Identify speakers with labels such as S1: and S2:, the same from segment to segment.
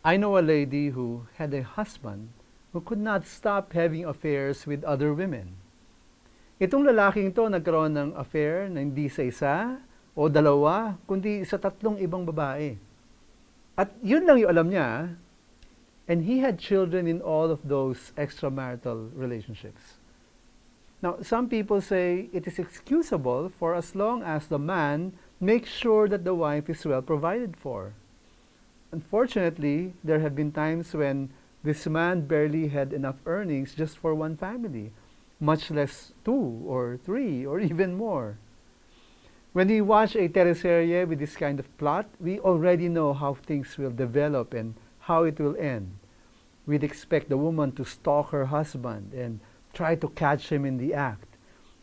S1: I know a lady who had a husband who could not stop having affairs with other women. Itong lalaking to nagkaroon ng affair na hindi sa isa o dalawa, kundi sa tatlong ibang babae. At yun lang yung alam niya, and he had children in all of those extramarital relationships. Now, some people say it is excusable for as long as the man makes sure that the wife is well provided for. Unfortunately, there have been times when this man barely had enough earnings just for one family, much less two or three or even more. When we watch a teleserye with this kind of plot, we already know how things will develop and how it will end. We'd expect the woman to stalk her husband and try to catch him in the act.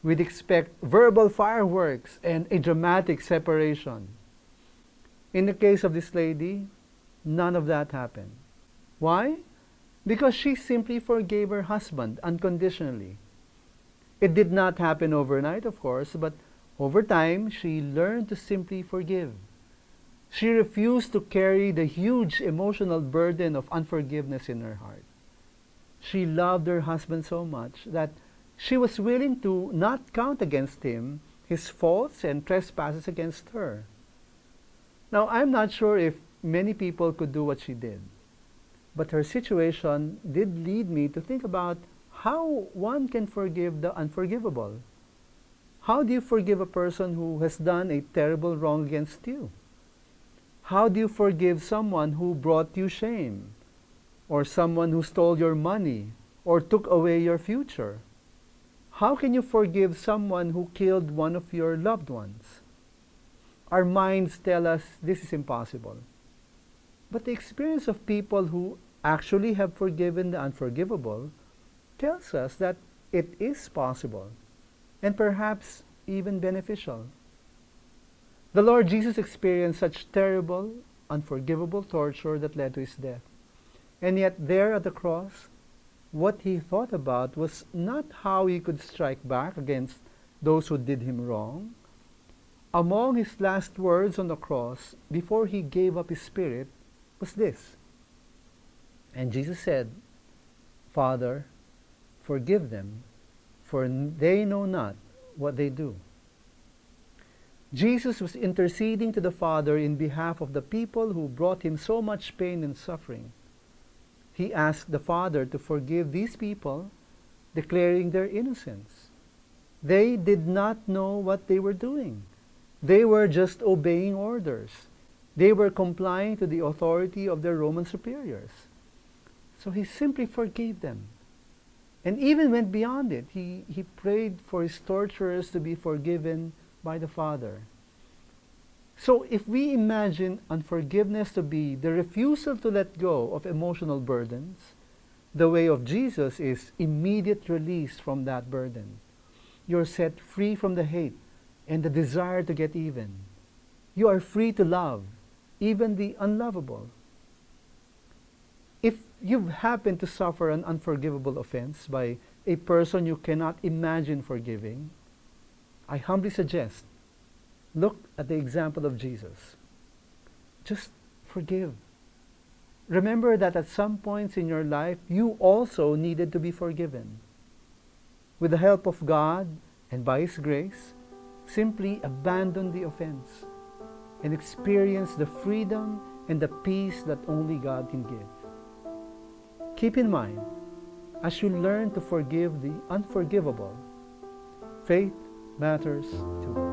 S1: We'd expect verbal fireworks and a dramatic separation. In the case of this lady, none of that happened. Why? Because she simply forgave her husband unconditionally. It did not happen overnight, of course, but over time, she learned to simply forgive. She refused to carry the huge emotional burden of unforgiveness in her heart. She loved her husband so much that she was willing to not count against him his faults and trespasses against her. Now, I'm not sure if many people could do what she did, but her situation did lead me to think about how one can forgive the unforgivable. How do you forgive a person who has done a terrible wrong against you? How do you forgive someone who brought you shame? Or someone who stole your money or took away your future? How can you forgive someone who killed one of your loved ones? Our minds tell us this is impossible. But the experience of people who actually have forgiven the unforgivable tells us that it is possible and perhaps even beneficial. The Lord Jesus experienced such terrible, unforgivable torture that led to his death. And yet there at the cross, what he thought about was not how he could strike back against those who did him wrong. Among his last words on the cross, before he gave up his spirit, was this. And Jesus said, "Father, forgive them, for they know not what they do." Jesus was interceding to the Father in behalf of the people who brought him so much pain and suffering. He asked the Father to forgive these people, declaring their innocence. They did not know what they were doing. They were just obeying orders. They were complying to the authority of their Roman superiors. So he simply forgave them. And even went beyond it. He prayed for his torturers to be forgiven by the Father. So if we imagine unforgiveness to be the refusal to let go of emotional burdens, the way of Jesus is immediate release from that burden. You're set free from the hate and the desire to get even. You are free to love, even the unlovable. If you've happened to suffer an unforgivable offense by a person you cannot imagine forgiving, I humbly suggest, look at the example of Jesus. Just forgive. Remember that at some points in your life, you also needed to be forgiven. With the help of God and by His grace, simply abandon the offense and experience the freedom and the peace that only God can give. Keep in mind, as you learn to forgive the unforgivable, faith matters too.